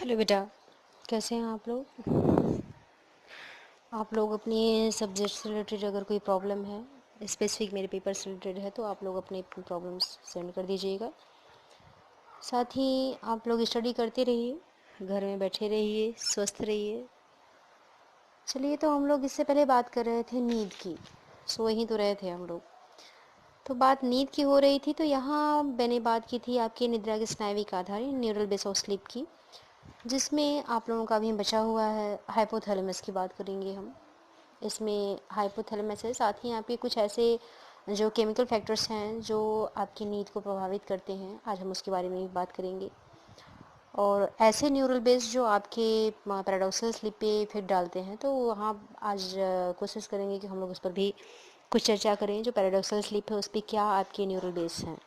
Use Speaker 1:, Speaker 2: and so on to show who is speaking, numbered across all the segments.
Speaker 1: Hello बेटा। कैसे हैं आप लोग अपनी सब्जेक्ट से रिलेटेड अगर कोई प्रॉब्लम है, स्पेसिफिक मेरे पेपर से रिलेटेड है, तो आप लोग अपने प्रॉब्लम्स सेंड कर दीजिएगा। साथ ही आप लोग स्टडी करते रहिए, घर में बैठे रहिए, स्वस्थ रहिए। चलिए, तो हम लोग इससे पहले बात कर रहे थे नींद की। सो ही तो रहे थे हम लोग। तो बात नींद की हो रही थी, तो यहाँ मैंने बात की थी आपकी निद्रा के स्नायविक आधार न्यूरल बेस ऑफ स्लीप की, जिसमें आप लोगों का अभी बचा हुआ है हाइपोथैलेमस की बात करेंगे हम। इसमें हाइपोथैलेमस है, साथ ही आपके कुछ ऐसे जो केमिकल फैक्टर्स हैं जो आपकी नींद को प्रभावित करते हैं, आज हम उसके बारे में भी बात करेंगे। और ऐसे न्यूरल बेस जो आपके पैराडॉक्सल स्लीप पे इफेक्ट डालते हैं, तो वहाँ आज कोशिश करेंगे कि हम लोग उस पर भी कुछ चर्चा करें। जो पैराडॉक्सल स्लीप है उस पर क्या आपके न्यूरल बेस हैं।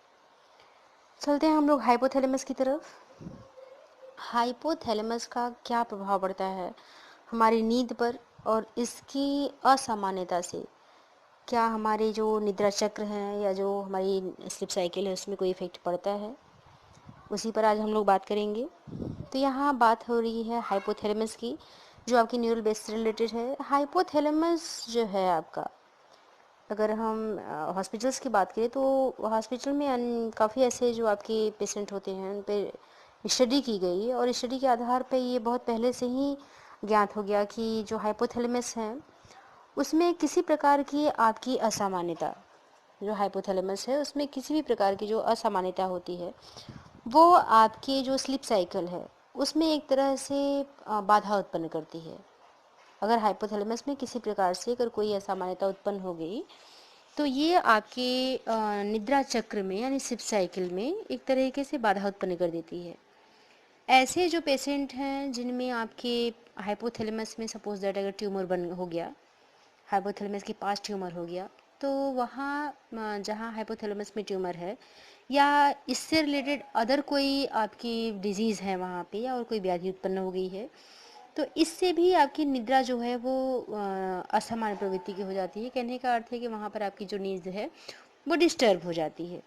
Speaker 1: चलते हैं हम लोग हाइपोथैलेमस की तरफ। हाइपोथैलेमस का क्या प्रभाव पड़ता है हमारी नींद पर, और इसकी असामान्यता से क्या हमारे जो निद्रा चक्र हैं या जो हमारी स्लीप साइकिल है उसमें कोई इफ़ेक्ट पड़ता है, उसी पर आज हम लोग बात करेंगे। तो यहाँ बात हो रही है हाइपोथैलेमस की, जो आपकी न्यूरल बेस से रिलेटेड है। हाइपोथैलेमस जो है आपका, अगर हम हॉस्पिटल्स की बात करें तो हॉस्पिटल में काफ़ी ऐसे जो आपके पेशेंट होते हैं उन पे स्टडी की गई, और स्टडी के आधार पे ये बहुत पहले से ही ज्ञात हो गया कि जो हाइपोथैलेमस है उसमें किसी प्रकार की आपकी असामान्यता, जो हाइपोथैलेमस है उसमें किसी भी प्रकार की जो असामान्यता होती है, वो आपकी जो स्लीप साइकिल है उसमें एक तरह से बाधा उत्पन्न करती है। अगर हाइपोथैलेमस में किसी प्रकार से अगर कोई असामान्यता उत्पन्न हो गई, तो ये आपके निद्रा चक्र में यानी स्लीप साइकिल में एक तरीके से बाधा उत्पन्न कर देती है। ऐसे जो पेशेंट हैं जिनमें आपके हाइपोथैलेमस में सपोज दैट अगर ट्यूमर बन हो गया, हाइपोथैलेमस के पास ट्यूमर हो गया, तो वहाँ जहाँ हाइपोथैलेमस में ट्यूमर है या इससे रिलेटेड अदर कोई आपकी डिजीज़ है वहाँ पे, या और कोई व्याधि उत्पन्न हो गई है, तो इससे भी आपकी निद्रा जो है वो असामान्य प्रवृत्ति की हो जाती है। कहने का अर्थ है कि वहाँ पर आपकी जो नींद है वो डिस्टर्ब हो जाती है।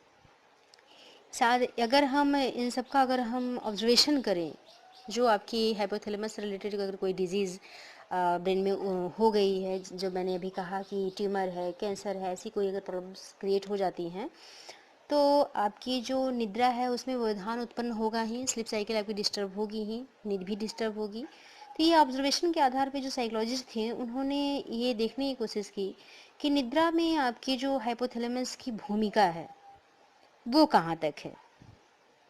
Speaker 1: साथ अगर हम इन सब का अगर हम ऑब्जर्वेशन करें, जो आपकी हाइपोथैलेमस से रिलेटेड अगर कोई डिजीज़ ब्रेन में हो गई है, जो मैंने अभी कहा कि ट्यूमर है, कैंसर है, ऐसी कोई अगर प्रॉब्लम्स क्रिएट हो जाती हैं, तो आपकी जो निद्रा है उसमें व्यवधान उत्पन्न होगा ही, स्लीप साइकिल आपकी डिस्टर्ब होगी ही, नींद भी डिस्टर्ब होगी। तो ये ऑब्जर्वेशन के आधार पे जो साइकोलॉजिस्ट थे उन्होंने ये देखने की कोशिश की कि निद्रा में आपकी जो हाइपोथैलेमस की भूमिका है वो कहाँ तक है।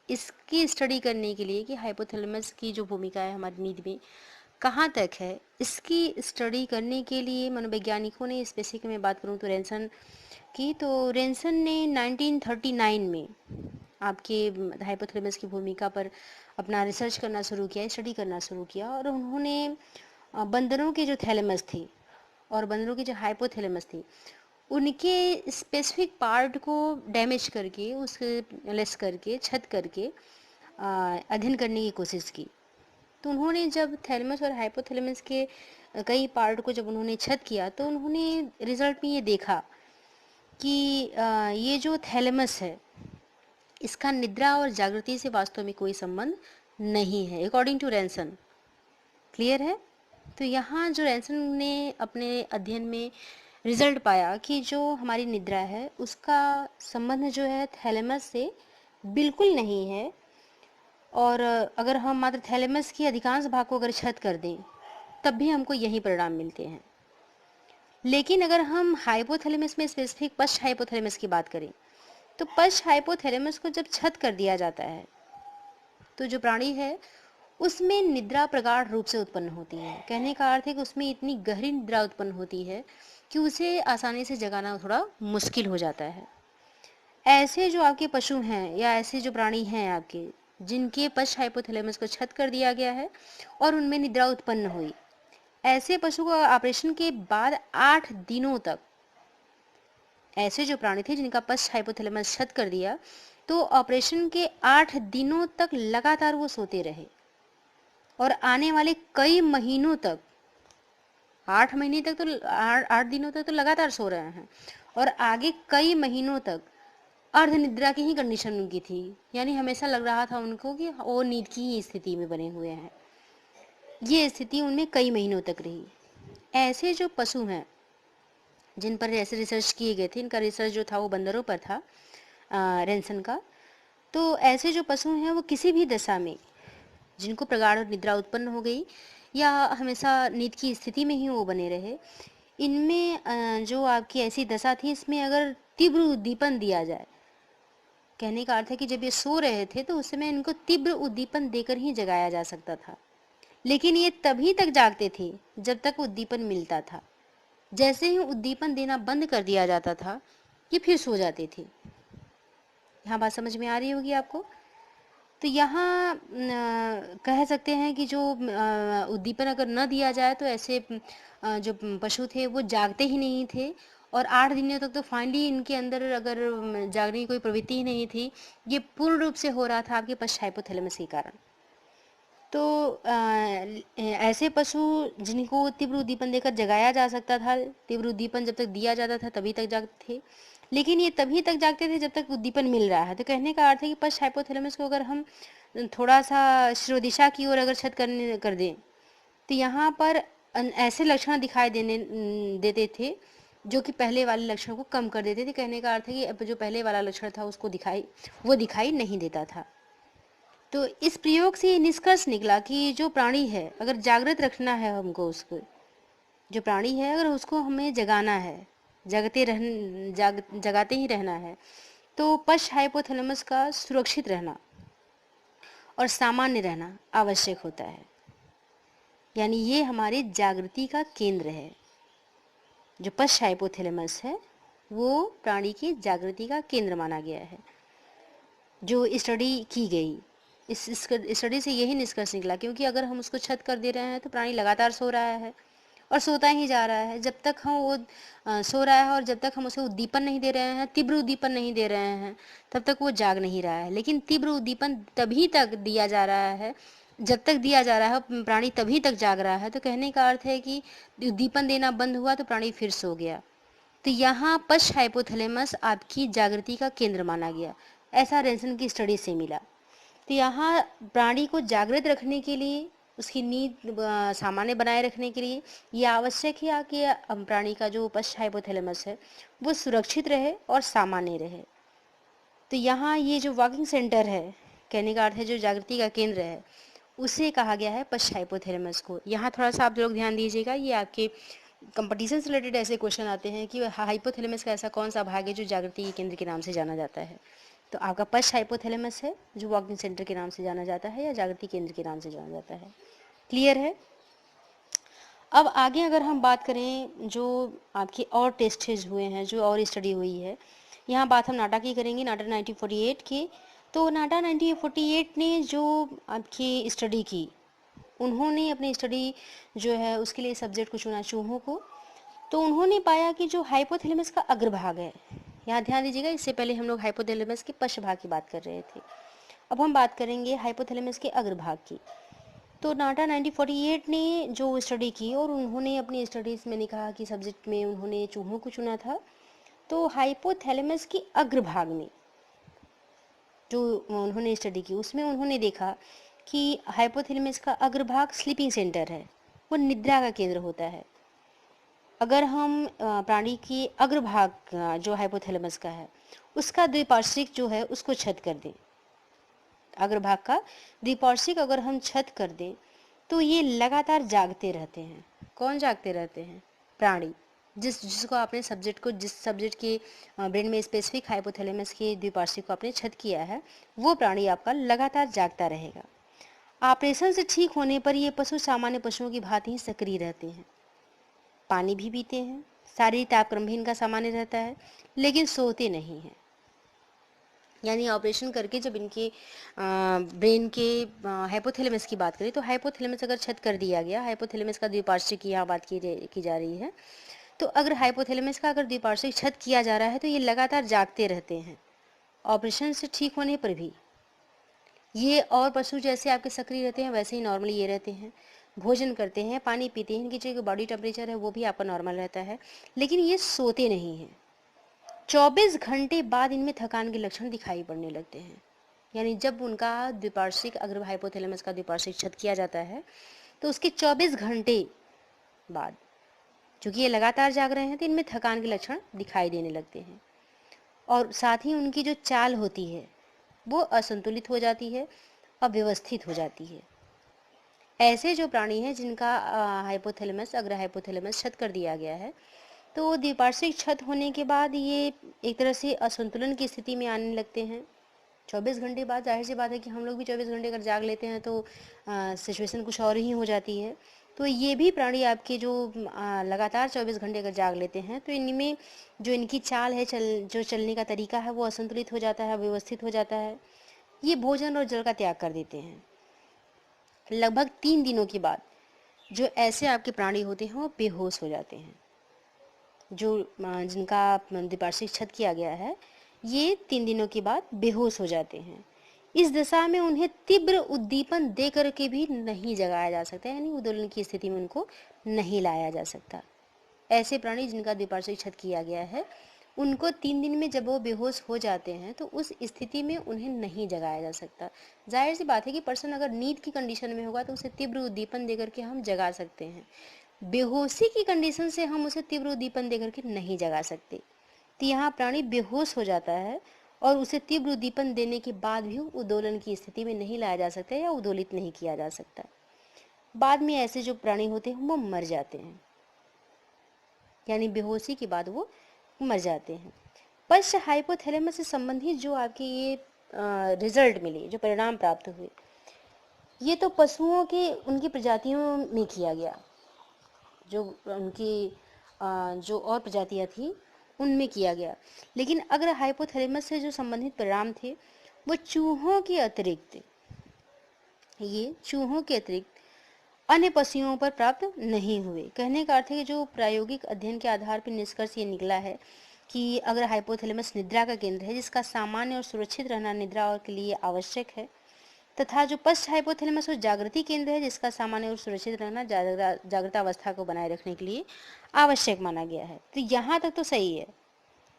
Speaker 1: इसकी स्टडी करने के लिए कि हाइपोथैलेमस की जो भूमिका है हमारी नींद में कहाँ तक है, इसकी स्टडी करने के लिए मनोवैज्ञानिकों ने, स्पेसिफिक में बात करूँ तो रेंसन की, तो रेंसन ने 1939 में आपके हाइपोथैलेमस की भूमिका पर अपना रिसर्च करना शुरू किया, स्टडी करना शुरू किया, और उन्होंने बंदरों के जो थैलेमस थी और बंदरों की जो हाइपोथैलेमस थी उनके स्पेसिफिक पार्ट को डैमेज करके, उसके लेस करके, छत करके अध्ययन करने की कोशिश की। तो उन्होंने जब थैलेमस और हाइपोथैलेमस के कई पार्ट को जब उन्होंने छत किया, तो उन्होंने रिजल्ट में ये देखा कि ये जो थैलेमस है इसका निद्रा और जागृति से वास्तव में कोई संबंध नहीं है, अकॉर्डिंग टू रैनसन। क्लियर है? तो यहाँ जो रैनसन ने अपने अध्ययन में रिजल्ट पाया कि जो हमारी निद्रा है उसका संबंध जो है थैलेमस से बिल्कुल नहीं है, और अगर हम मात्र थैलेमस की अधिकांश भाग को अगर छत कर दें तब भी हमको यही परिणाम मिलते हैं। लेकिन अगर हम हाइपोथैलेमस में स्पेसिफिक पश्च हाइपोथैलेमस की बात करें, तो पश्च हाइपोथैलेमस को जब छत कर दिया जाता है तो जो प्राणी है उसमें निद्रा प्रगाढ़ रूप से उत्पन्न होती है। कहने का अर्थ है कि उसमें इतनी गहरी निद्रा उत्पन्न होती है कि उसे आसानी से जगाना थोड़ा मुश्किल हो जाता है। ऐसे जो आपके पशु हैं या ऐसे जो प्राणी हैं आपके जिनके पश्च हाइपोथैलेमस को छत कर दिया गया है और उनमें निद्रा उत्पन्न हुई, ऐसे पशु को ऑपरेशन के बाद 8 दिनों तक, ऐसे जो प्राणी थे जिनका पश्च हाइपोथैलेमस छत कर दिया, तो ऑपरेशन के 8 दिनों तक लगातार वो सोते रहे, और आने वाले कई महीनों तक, 8 महीने तक तो 8 दिनों तक तो लगातार सो रहे हैं, और आगे कई महीनों तक अर्ध निद्रा की ही कंडीशन उनकी थी, यानी हमेशा लग रहा था उनको कि वो नींद की ही स्थिति में बने हुए हैं। ये स्थिति उनमें कई महीनों तक रही। ऐसे जो पशु हैं जिन पर ऐसे रिसर्च किए गए थे, इनका रिसर्च जो था वो बंदरों पर था, रेंसन का। तो ऐसे जो पशु हैं वो किसी भी दशा में, जिनको प्रगाढ़ निद्रा उत्पन्न हो गई या हमेशा नींद की स्थिति में ही वो बने रहे, इनमें जो आपकी ऐसी दशा थी, इसमें अगर तीव्र उद्दीपन दिया जाए, कहने का अर्थ है कि जब ये सो रहे थे तो उस समय इनको तीव्र उद्दीपन देकर ही जगाया जा सकता था। लेकिन ये तभी तक जागते थे जब तक उद्दीपन मिलता था। जैसे ही उद्दीपन देना बंद कर दिया जाता था, ये फिर सो जाते थे। यहाँ बात समझ में आ रही होगी आपको। तो यहाँ कह सकते हैं कि जो उद्दीपन अगर न दिया जाए तो ऐसे जो पशु थे वो जागते ही नहीं थे, और 8 दिनों तक तो फाइनली इनके अंदर अगर जागने की कोई प्रवृत्ति ही नहीं थी। ये पूर्ण रूप से हो रहा था आपके पश्च हाइपोथैलेमस के कारण। तो ऐसे पशु जिनको तीव्र उद्दीपन देकर जगाया जा सकता था, तीव्र उद्दीपन जब तक दिया जाता था तभी तक जागते थे, लेकिन ये तभी तक जागते थे जब तक उद्दीपन मिल रहा है। तो कहने का अर्थ है कि पश्च हाइपोथैलेमस को अगर हम थोड़ा सा शिरोदिशा की ओर अगर छत कर दें तो यहाँ पर ऐसे लक्षण दिखाई देते थे जो कि पहले वाले लक्षण को कम कर देते थे। कहने का अर्थ है कि अब जो पहले वाला लक्षण था उसको दिखाई नहीं देता था। तो इस प्रयोग से ये निष्कर्ष निकला कि जो प्राणी है, अगर जागृत रखना है हमको, उसको जो प्राणी है अगर उसको हमें जगाना है, जगाते ही रहना है, तो पश्च हाइपोथैलेमस का सुरक्षित रहना और सामान्य रहना आवश्यक होता है। यानी ये हमारी जागृति का केंद्र है। जो पश्च हाइपोथैलेमस है वो प्राणी की जागृति का केंद्र माना गया है। जो स्टडी की गई, इस स्टडी से यही निष्कर्ष निकला, क्योंकि अगर हम उसको छत कर दे रहे हैं तो प्राणी लगातार सो रहा है और सोता ही जा रहा है। जब तक हम वो सो रहा है और जब तक हम उसे उद्दीपन नहीं दे रहे हैं, तीव्र उद्दीपन नहीं दे रहे हैं, तब तक वो जाग नहीं रहा है। लेकिन तीव्र उद्दीपन तभी तक दिया जा रहा है, जब तक दिया जा रहा है प्राणी तभी तक जाग रहा है। तो कहने का अर्थ है कि उद्दीपन देना बंद हुआ तो प्राणी फिर सो गया। तो यहाँ पश्च हाइपोथैलेमस आपकी जागृति का केंद्र माना गया, ऐसा रेंसन की स्टडी से मिला। तो यहाँ प्राणी को जागृत रखने के लिए, उसकी नींद सामान्य बनाए रखने के लिए ये आवश्यक है कि प्राणी का जो पश्च हाइपोथैलेमस है वो सुरक्षित रहे और सामान्य रहे। तो यहाँ ये जो वॉकिंग सेंटर है, कहने का अर्थ है जो जागृति का केंद्र है, उसे कहा गया है पश्च हाइपोथैलेमस को। यहाँ थोड़ा सा आप लोग ध्यान दीजिएगा, ये आपके कंपटीशन से रिलेटेड ऐसे क्वेश्चन आते हैं कि हाइपोथैलेमस का ऐसा कौन सा भाग है जो जागृति के केंद्र के नाम से जाना जाता है। तो आपका पश्च हाइपोथैलेमस है जो वॉकिंग सेंटर के नाम से जाना जाता है या जागृति केंद्र के नाम से जाना जाता है। क्लियर है। अब आगे अगर हम बात करें जो आपके और टेस्टेज हुए हैं, जो और स्टडी हुई है, यहाँ बात हम नाटा की करेंगे, नाटा 1948 की। तो नाटा 1948 ने जो आपकी स्टडी की, उन्होंने अपनी स्टडी जो है उसके लिए सब्जेक्ट को चुना चूहों को। तो उन्होंने पाया कि जो हाइपोथैलेमस का अग्रभाग है, यहाँ ध्यान दीजिएगा, इससे पहले हम लोग हाइपोथैलेमस के पश्च भाग की बात कर रहे थे, अब हम बात करेंगे हाइपोथैलेमस के अग्रभाग की। तो नाटा 1948 ने जो स्टडी की और उन्होंने अपनी स्टडीज़ में कहा कि सब्जेक्ट में उन्होंने चूहों को चुना था। तो हाइपोथैलेमस की अग्रभाग में जो उन्होंने स्टडी की उसमें उन्होंने देखा कि हाइपोथैलेमस का अग्रभाग स्लीपिंग सेंटर है, वो निद्रा का केंद्र होता है। अगर हम प्राणी की अग्रभाग जो हाइपोथैलेमस का है उसका द्विपार्श्विक जो है उसको छत कर दें, अग्रभाग का द्विपार्श्विक अगर हम छत कर दें तो ये लगातार जागते रहते हैं। कौन जागते रहते हैं? प्राणी। जिसको आपने जिस सब्जेक्ट के ब्रेन में स्पेसिफिक हाइपोथैलेमस के द्विपार्श्विक को आपने छत किया है, वो प्राणी आपका लगातार जागता रहेगा। ऑपरेशन से ठीक होने पर ये पशु सामान्य पशुओं की भांति ही सक्रिय रहते हैं, पानी भी पीते हैं, शारीरिक तापक्रम भी इनका सामान्य रहता है, लेकिन सोते नहीं हैं। यानी ऑपरेशन करके जब इनके ब्रेन के हाइपोथैलेमस की बात करें तो हाइपोथैलेमस अगर छत कर दिया गया, हाइपोथैलेमस का द्विपार्श्विक की यहाँ बात की जा रही है, तो अगर हाइपोथैलेमस का अगर द्विपार्श्विक छत किया जा रहा है तो ये लगातार जागते रहते हैं ऑपरेशन से ठीक होने पर भी। ये और पशु जैसे आपके सक्रिय रहते हैं वैसे ही नॉर्मली ये रहते हैं, भोजन करते हैं, पानी पीते हैं, इनकी जो बॉडी टेम्परेचर है वो भी आपका नॉर्मल रहता है, लेकिन ये सोते नहीं हैं। 24 घंटे बाद इनमें थकान के लक्षण दिखाई पड़ने लगते हैं। यानी जब उनका द्विपार्श्विक अग्र हाइपोथैलेमस का द्विपार्श्विक छत किया जाता है तो उसके 24 घंटे बाद, चूंकि ये लगातार जाग रहे हैं, तो इनमें थकान के लक्षण दिखाई देने लगते हैं और साथ ही उनकी जो चाल होती है वो असंतुलित हो जाती है, अव्यवस्थित हो जाती है। ऐसे जो प्राणी हैं जिनका हाइपोथैलेमस, अग्र हाइपोथैलेमस क्षत कर दिया गया है, तो द्विपार्श्विक क्षत होने के बाद ये एक तरह से असंतुलन की स्थिति में आने लगते हैं। 24 घंटे बाद जाहिर सी बात है कि हम लोग भी 24 घंटे अगर जाग लेते हैं तो सिचुएशन कुछ और ही हो जाती है। तो ये भी प्राणी आपके जो लगातार 24 घंटे अगर जाग लेते हैं, तो इनमें जो इनकी चाल है, जो चलने का तरीका है, वो असंतुलित हो जाता है, व्यवस्थित हो जाता है। ये भोजन और जल का त्याग कर देते हैं। लगभग 3 दिनों के बाद जो ऐसे आपके प्राणी होते हैं वो बेहोश हो जाते हैं। जो जिनका द्विपार्श्विक क्षत किया गया है, ये 3 दिनों के बाद बेहोश हो जाते हैं। इस दशा में उन्हें तीव्र उद्दीपन दे करके भी नहीं जगाया जा सकता, यानी उद्दोलन की स्थिति में उनको नहीं लाया जा सकता। ऐसे प्राणी जिनका द्विपार्श्विक क्षत किया गया है, उनको 3 दिन में जब वो बेहोश हो जाते हैं तो उस स्थिति में उन्हें नहीं जगाया जा सकता। जाहिर सी बात है कि पर्सन अगर नींद की कंडीशन में होगा तो उसे तीव्र उद्दीपन देकर के हम जगा सकते हैं। बेहोशी की कंडीशन से हम उसे तीव्र उद्दीपन देकर के नहीं जगा सकते। तो यहाँ प्राणी बेहोश हो जाता है और उसे तीव्र उद्दीपन देने के बाद भी उद्दोलन की स्थिति में नहीं लाया जा सकता या उद्दोलित नहीं किया जा सकता। बाद में ऐसे जो प्राणी होते हैं वो मर जाते हैं, यानी बेहोशी के बाद वो मर जाते हैं। पश्च हाइपोथैलेमस से संबंधित जो आपके ये रिजल्ट मिले, जो परिणाम प्राप्त हुए, ये तो पशुओं के उनकी प्रजातियों में किया गया, जो उनकी जो और प्रजातियां थी उनमें किया गया। लेकिन अगर हाइपोथैलेमस से जो संबंधित परिणाम थे वो चूहों के अतिरिक्त अन्य पशुओं पर प्राप्त नहीं हुए। कहने का अर्थ है कि जो प्रायोगिक अध्ययन के आधार पर निष्कर्ष ये निकला है कि अगर हाइपोथैलेमस निद्रा का केंद्र है जिसका सामान्य और सुरक्षित रहना निद्रा और के लिए आवश्यक है, तथा जो पश्च हाइपोथैलेमस वो जागृति केंद्र है जिसका सामान्य और सुरक्षित रहना जागृतावस्था को बनाए रखने के लिए आवश्यक माना गया है। तो यहाँ तक तो सही है,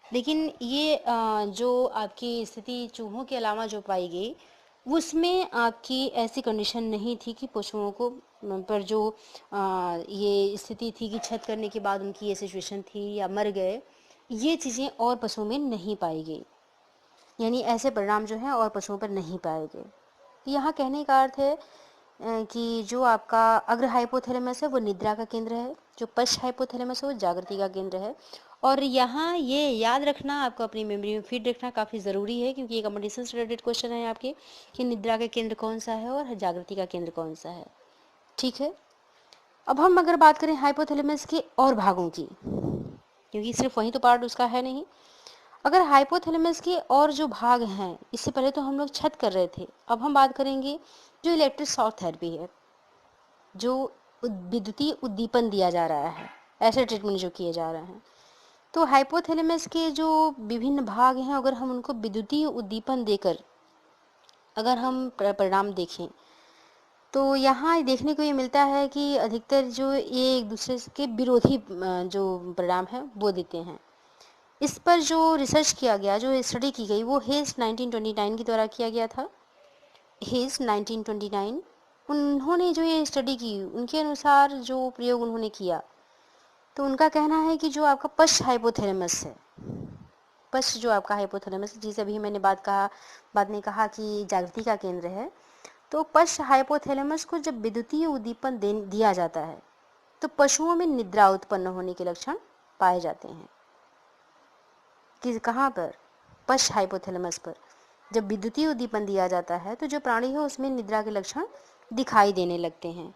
Speaker 1: लेकिन ये जो आपकी स्थिति चूहों के अलावा जो पाई गई उसमें आपकी ऐसी कंडीशन नहीं थी कि पशुओं को पर जो ये स्थिति थी कि छत करने के बाद उनकी ये सिचुएशन थी या मर गए, ये चीज़ें और पशुओं में नहीं पाई गई, यानी ऐसे परिणाम जो हैं और पशुओं पर नहीं पाए गए। यहाँ कहने का अर्थ है कि जो आपका अग्र हाइपोथैलेमस है वो निद्रा का केंद्र है, जो पश्च हाइपोथैलेमस है वो जागृति का केंद्र है। और यहाँ ये याद रखना, आपको अपनी मेमोरी में फीड रखना काफ़ी ज़रूरी है, क्योंकि ये कंपटीशन से रिलेटेड क्वेश्चन है आपके कि निद्रा का केंद्र कौन सा है और जागृति का केंद्र कौन सा है। ठीक है, अब हम अगर बात करें हाइपोथैलेमस के और भागों की, क्योंकि सिर्फ वही तो पार्ट उसका है नहीं, अगर हाइपोथैलेमस के और जो भाग हैं, इससे पहले तो हम लोग छत कर रहे थे, अब हम बात करेंगे जो इलेक्ट्रिक शॉक थेरेपी है, जो विद्युतीय उद्दीपन दिया जा रहा है, ऐसे ट्रीटमेंट जो किए जा रहे हैं। तो हाइपोथैलेमस के जो विभिन्न भाग हैं, अगर हम उनको विद्युतीय उद्दीपन देकर अगर हम परिणाम देखें तो यहाँ देखने को ये मिलता है कि अधिकतर जो ये एक दूसरे के विरोधी जो परिणाम है वो देते हैं। इस पर जो रिसर्च किया गया, जो स्टडी की गई, वो हेज 1929 के द्वारा किया गया था। हेज 1929 उन्होंने जो ये स्टडी की, उनके अनुसार जो प्रयोग उन्होंने किया, तो उनका कहना है कि जो आपका पश्च हाइपोथैलेमस है, पश्च जो आपका हाइपोथैलेमस, जिसे अभी मैंने बाद में कहा कि जागृति का केंद्र है, तो पश्च हाइपोथैलेमस को जब विद्युतीय उद्दीपन दिया जाता है तो पशुओं में निद्रा उत्पन्न होने के लक्षण पाए जाते हैं। कि कहाँ पर? पश्च हाइपोथैलेमस पर जब विद्युतीय उद्दीपन दिया जाता है तो जो प्राणी है उसमें निद्रा के लक्षण दिखाई देने लगते हैं।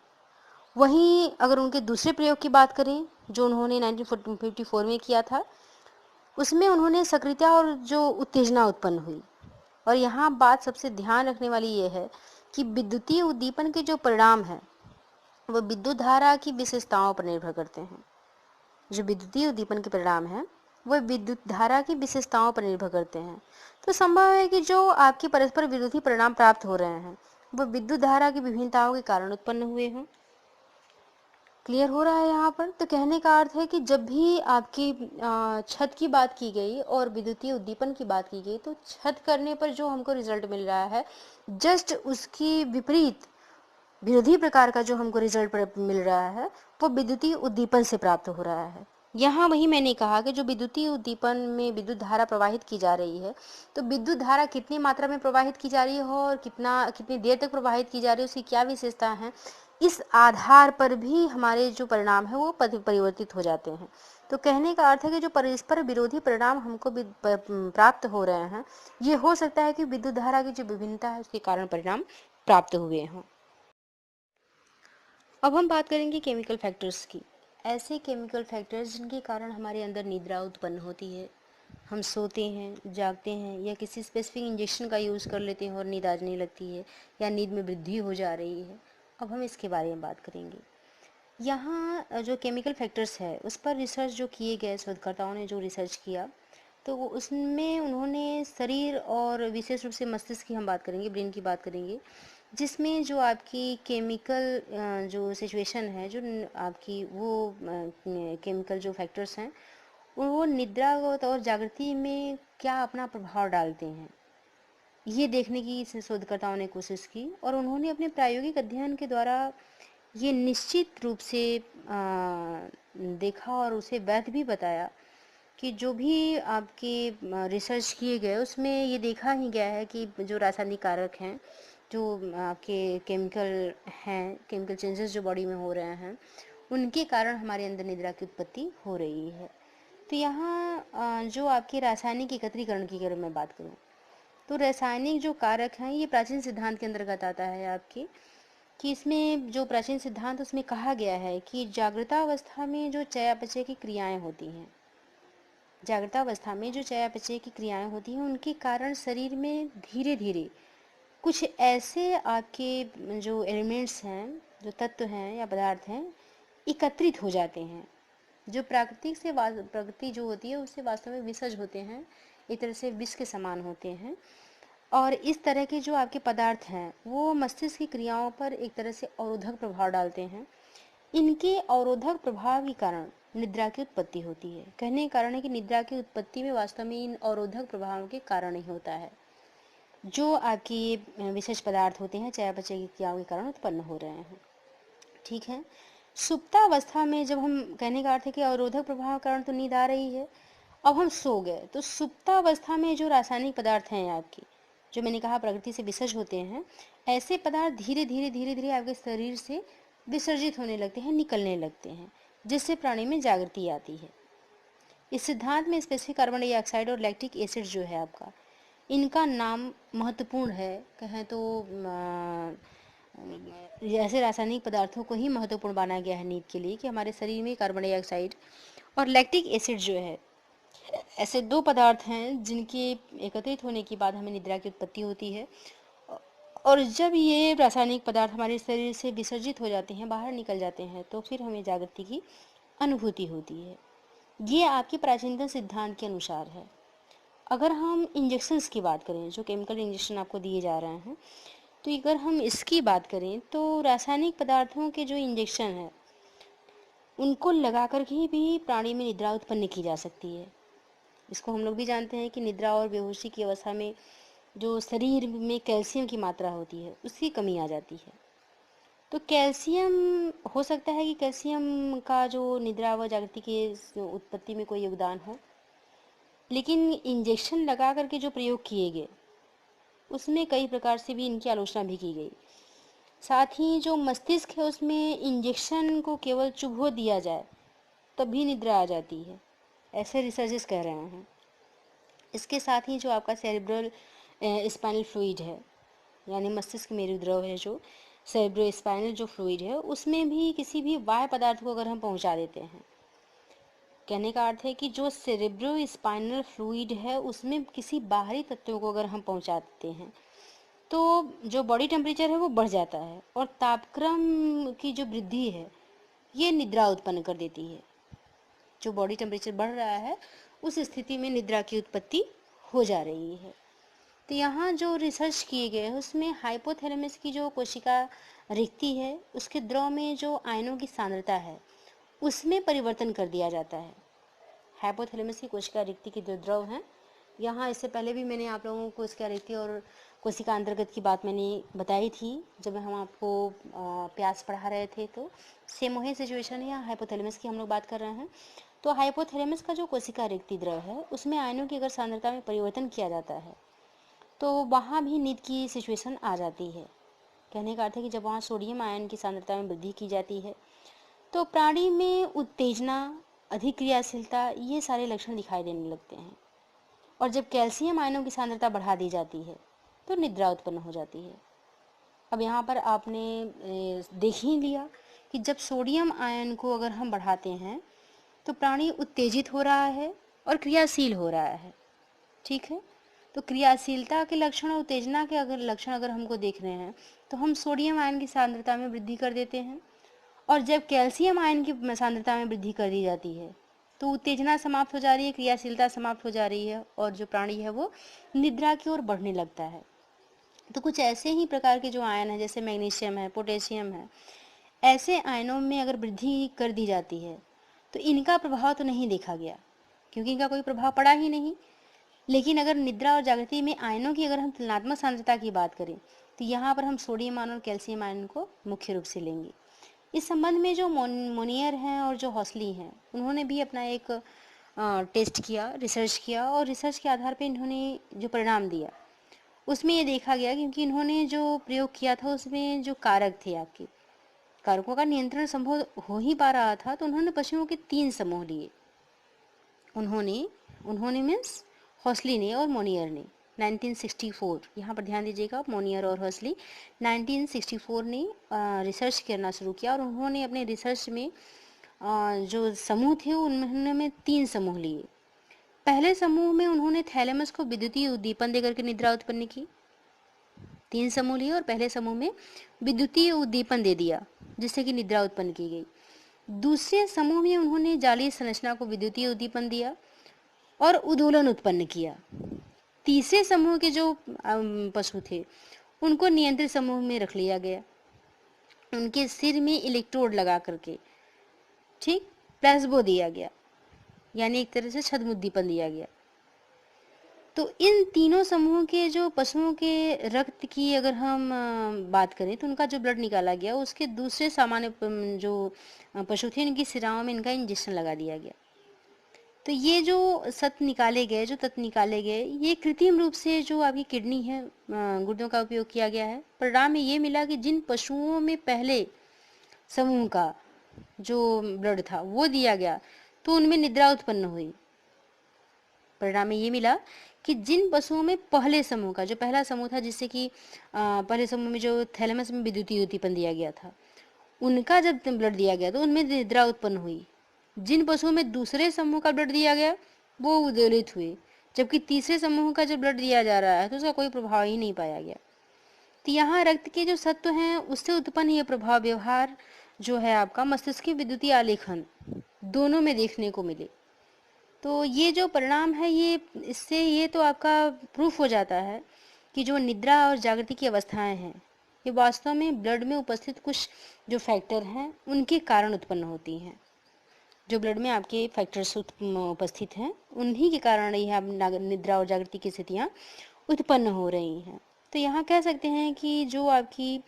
Speaker 1: वहीं अगर उनके दूसरे प्रयोग की बात करें जो उन्होंने 1954 में किया था, उसमें उन्होंने सक्रियता और जो उत्तेजना उत्पन्न हुई। और यहाँ बात सबसे ध्यान रखने वाली ये है कि विद्युतीय उद्दीपन के जो परिणाम हैं वो विद्युत धारा की विशेषताओं पर निर्भर करते हैं। जो विद्युतीय उद्दीपन के परिणाम हैं वो विद्युत धारा की विशेषताओं पर निर्भर करते हैं। तो संभव है कि जो आपके परस्पर विरोधी परिणाम प्राप्त हो रहे हैं वो विद्युत धारा की विभिन्नताओं के कारण उत्पन्न हुए हों। क्लियर हो रहा है यहाँ पर? तो कहने का अर्थ है कि जब भी आपकी छत की बात की गई और विद्युतीय उद्दीपन की बात की गई तो छत करने पर जो हमको रिजल्ट मिल रहा है जस्ट उसकी विपरीत विरोधी प्रकार का जो हमको रिजल्ट मिल रहा है वो विद्युतीय उद्दीपन से प्राप्त हो रहा है। यहाँ वही मैंने कहा कि जो विद्युतीय उद्दीपन में विद्युत धारा प्रवाहित की जा रही है, तो विद्युत धारा कितनी मात्रा में प्रवाहित की जा रही है और कितनी देर तक प्रवाहित की जा रही है, उसकी क्या विशेषता है, इस आधार पर भी हमारे जो परिणाम है वो परिवर्तित हो जाते हैं। तो कहने का अर्थ है कि जो परस्पर विरोधी परिणाम हमको प्राप्त हो रहे हैं, ये हो सकता है कि विद्युत धारा की जो विभिन्नता है उसके कारण परिणाम प्राप्त हुए हों। अब हम बात करेंगे केमिकल फैक्टर्स की। ऐसे केमिकल फैक्टर्स जिनके कारण हमारे अंदर निद्रा उत्पन्न होती है, हम सोते हैं, जागते हैं या किसी स्पेसिफिक इंजेक्शन का यूज़ कर लेते हैं और नींद आने लगती है या नींद में वृद्धि हो जा रही है। अब हम इसके बारे में बात करेंगे। यहाँ जो केमिकल फैक्टर्स है उस पर रिसर्च जो किए गए, शोधकर्ताओं ने जो रिसर्च किया, तो उसमें उन्होंने शरीर और विशेष रूप से मस्तिष्क की हम बात करेंगे, ब्रेन की बात करेंगे, जिसमें जो आपकी केमिकल जो सिचुएशन है, जो आपकी वो केमिकल जो फैक्टर्स हैं वो निद्रा और जागृति में क्या अपना प्रभाव डालते हैं, ये देखने की शोधकर्ताओं ने कोशिश की। और उन्होंने अपने प्रायोगिक अध्ययन के द्वारा ये निश्चित रूप से देखा और उसे वैध भी बताया कि जो भी आपके रिसर्च किए गए उसमें ये देखा ही गया है कि जो रासायनिक कारक हैं, जो आपके केमिकल चेंजेस जो बॉडी में हो रहे हैं, उनके कारण हमारे अंदर निद्रा की उत्पत्ति हो रही है। तो यहाँ जो आपके रासायनिक एकत्रीकरण की अगर मैं बात करूँ, तो रासायनिक जो कारक हैं ये प्राचीन सिद्धांत के अंतर्गत आता है आपके, कि इसमें जो प्राचीन सिद्धांत उसमें कहा गया है कि जागृतावस्था में जो चयापचय की क्रियाएं होती हैं, जागृतावस्था में जो चयापचय की क्रियाएं होती हैं, उनके कारण शरीर में धीरे धीरे कुछ ऐसे आपके जो एलिमेंट्स हैं, जो तत्व हैं या पदार्थ हैं, एकत्रित हो जाते हैं, जो प्रकृति जो होती है उससे वास्तव में विषज होते हैं, एक तरह से विष के समान होते हैं। और इस तरह के जो आपके पदार्थ हैं वो मस्तिष्क की क्रियाओं पर एक तरह से अवरोधक प्रभाव डालते हैं। इनके अवरोधक प्रभाव के कारण निद्रा की उत्पत्ति होती है। कहने का कारण है कि निद्रा की उत्पत्ति में वास्तव में इन अवरोधक प्रभावों के कारण ही होता है, जो आपके ये विशेष पदार्थ होते हैं चयापचय की क्रियाओं के कारण उत्पन्न हो रहे हैं। ठीक है। सुप्तावस्था में जब हम, कहने का अर्थ है कि अवरोधक प्रभाव के कारण तो नींद आ रही है, अब हम सो गए, तो सुप्तावस्था में जो रासायनिक पदार्थ हैं आपकी, जो मैंने कहा प्रकृति से विसर्ज होते हैं, ऐसे पदार्थ धीरे धीरे आपके शरीर से विसर्जित होने लगते हैं, निकलने लगते हैं, जिससे प्राणी में जागृति आती है। इस सिद्धांत में स्पेसिफिक कार्बन डाइऑक्साइड और लैक्टिक एसिड जो है आपका, इनका नाम महत्वपूर्ण है। कहें तो ऐसे रासायनिक पदार्थों को ही महत्वपूर्ण माना गया है नींद के लिए, कि हमारे शरीर में कार्बन डाइऑक्साइड और लैक्टिक एसिड जो है, ऐसे दो पदार्थ हैं जिनके एकत्रित होने के बाद हमें निद्रा की उत्पत्ति होती है। और जब ये रासायनिक पदार्थ हमारे शरीर से विसर्जित हो जाते हैं, बाहर निकल जाते हैं, तो फिर हमें जागृति की अनुभूति होती है। ये आपके प्राचीनतम सिद्धांत के अनुसार है। अगर हम इंजेक्शंस की बात करें, जो केमिकल इंजेक्शन आपको दिए जा रहे हैं, तो अगर हम इसकी बात करें तो रासायनिक पदार्थों के जो इंजेक्शन है उनको लगा कर के भी प्राणी में निद्रा उत्पन्न की जा सकती है। इसको हम लोग भी जानते हैं कि निद्रा और बेहोशी की अवस्था में जो शरीर में कैल्शियम की मात्रा होती है उसकी कमी आ जाती है। तो कैल्शियम, हो सकता है कि कैल्शियम का जो निद्रा व जागृति के उत्पत्ति में कोई योगदान हो, लेकिन इंजेक्शन लगा करके जो प्रयोग किए गए उसमें कई प्रकार से भी इनकी आलोचना भी की गई। साथ ही जो मस्तिष्क है उसमें इंजेक्शन को केवल चुभो दिया जाए तब भी निद्रा आ जाती है, ऐसे रिसर्चेस कह रहे हैं। इसके साथ ही जो आपका सेरेब्रल स्पाइनल फ्लूइड है, यानी मस्तिष्क मेरुद्रव है, जो सेरेब्रो स्पाइनल जो फ्लूइड है, उसमें भी किसी भी बाह्य पदार्थ को अगर हम पहुंचा देते हैं, कहने का अर्थ है कि जो सेरेब्रो स्पाइनल फ्लूइड है उसमें किसी बाहरी तत्वों को अगर हम पहुंचा देते हैं, तो जो बॉडी टेम्परेचर है वो बढ़ जाता है और तापक्रम की जो वृद्धि है ये निद्रा उत्पन्न कर देती है। जो बॉडी टेम्परेचर बढ़ रहा है उस स्थिति में निद्रा की उत्पत्ति हो जा रही है। तो यहाँ जो रिसर्च किए गए हैं उसमें हाइपोथैलेमस की जो कोशिका रिक्ति है उसके द्रव में जो आयनों की सांद्रता है उसमें परिवर्तन कर दिया जाता है। हाइपोथैलेमस की कोशिका रिक्ति के जो द्रव हैं, यहाँ इससे पहले भी मैंने आप लोगों को इसका रिक्ति और कोशिका अंतर्गत की बात मैंने बताई थी जब हम आपको प्यास पढ़ा रहे थे। तो सेम वही सिचुएशन है, यहाँ हाइपोथैलेमस की हम लोग बात कर रहे हैं। तो हाइपोथैलेमस का जो कोशिका रिक्ति द्रव है उसमें आयनों की अगर सांद्रता में परिवर्तन किया जाता है तो वहाँ भी नींद की सिचुएशन आ जाती है। कहने का अर्थ है कि जब वहाँ सोडियम आयन की सांद्रता में वृद्धि की जाती है तो प्राणी में उत्तेजना, अधिक क्रियाशीलता, ये सारे लक्षण दिखाई देने लगते हैं। और जब कैल्शियम आयनों की सांद्रता बढ़ा दी जाती है तो निद्रा उत्पन्न हो जाती है। अब यहाँ पर आपने देख ही लिया कि जब सोडियम आयन को अगर हम बढ़ाते हैं तो प्राणी उत्तेजित हो रहा है और क्रियाशील हो रहा है। ठीक है, तो क्रियाशीलता के लक्षण और उत्तेजना के अगर लक्षण अगर हमको देख रहे हैं तो हम सोडियम आयन की सांद्रता में वृद्धि कर देते हैं। और जब कैल्शियम आयन की सांद्रता में वृद्धि कर दी जाती है तो उत्तेजना समाप्त हो जा रही है, क्रियाशीलता समाप्त हो जा रही है और जो प्राणी है वो निद्रा की ओर बढ़ने लगता है। तो कुछ ऐसे ही प्रकार के जो आयन है जैसे मैग्नीशियम है, पोटेशियम है, ऐसे आयनों में अगर वृद्धि कर दी जाती है तो इनका प्रभाव तो नहीं देखा गया क्योंकि इनका कोई प्रभाव पड़ा ही नहीं। लेकिन अगर निद्रा और जागृति में आयनों की अगर हम तुलनात्मक सांद्रता की बात करें तो यहाँ पर हम सोडियम आयन और कैल्शियम आयन को मुख्य रूप से लेंगे। इस संबंध में जो मोनियर हैं और जो हॉसली हैं उन्होंने भी अपना एक टेस्ट किया, रिसर्च किया और रिसर्च के आधार पर इन्होंने जो परिणाम दिया उसमें ये देखा गया क्योंकि इन्होंने जो प्रयोग किया था उसमें जो कारक थे, आपके कारकों का नियंत्रण संभव हो ही पा रहा था, तो उन्होंने पशुओं के 3 समूह लिए। उन्होंने मीन्स हॉसली ने और मोनियर ने 1964, यहाँ पर ध्यान दीजिएगा, मोनियर और हॉसली 1964 ने रिसर्च करना शुरू किया और उन्होंने अपने रिसर्च में जो समूह थे उनमें 3 समूह लिए। पहले समूह में उन्होंने थैलेमस को विद्युतीय उद्दीपन देकर के निद्रा उत्पन्न की। 3 समूह लिए और पहले समूह में विद्युतीय उद्दीपन दे दिया जिससे कि निद्रा उत्पन्न की गई। दूसरे समूह में उन्होंने जालीय संरचना को विद्युतीय उद्दीपन दिया और उद्दोलन उत्पन्न किया। तीसरे समूह के जो पशु थे उनको नियंत्रित समूह में रख लिया गया। उनके सिर में इलेक्ट्रोड लगा करके ठीक प्लेसबो दिया गया, यानी एक तरह से छद्म उद्दीपन दिया गया। तो इन तीनों समूह के जो पशुओं के रक्त की अगर हम बात करें तो उनका जो ब्लड निकाला गया उसके दूसरे सामान्य जो पशु थे उनकी सिराओं में इनका इंजेक्शन लगा दिया गया। तो ये जो तत्व निकाले गए ये कृत्रिम रूप से जो आपकी किडनी है, गुर्दों का उपयोग किया गया है। परिणाम में ये मिला कि जिन पशुओं में पहले समूह का जो ब्लड था वो दिया गया तो उनमें निद्रा उत्पन्न हुई। परिणाम में ये मिला कि जिन पशुओं में पहले समूह का, जो पहला समूह था जिससे कि पहले समूह में जो थैलेमस में विद्युतीय उद्दीपन दिया गया था, उनका जब ब्लड दिया गया तो उनमें निद्रा उत्पन्न हुई। जिन पशुओं में दूसरे समूह का ब्लड दिया गया वो उद्वेलित हुए, जबकि तीसरे समूह का जो ब्लड दिया जा रहा है तो उसका कोई प्रभाव ही नहीं पाया गया। तो यहाँ रक्त के जो सत्व हैं उससे उत्पन्न ये प्रभाव व्यवहार जो है आपका मस्तिष्क के विद्युतीय आलेखन दोनों में देखने को मिले। तो ये जो परिणाम है ये तो आपका प्रूफ हो जाता है कि जो निद्रा और जागृति की अवस्थाएं हैं ये वास्तव में ब्लड में उपस्थित कुछ जो फैक्टर हैं उनके कारण उत्पन्न होती हैं। जो ब्लड में आपके फैक्टर्स उपस्थित हैं उन्हीं के कारण ये निद्रा और जागृति की स्थितियाँ उत्पन्न हो रही हैं। तो यहाँ कह सकते हैं कि जो आपकी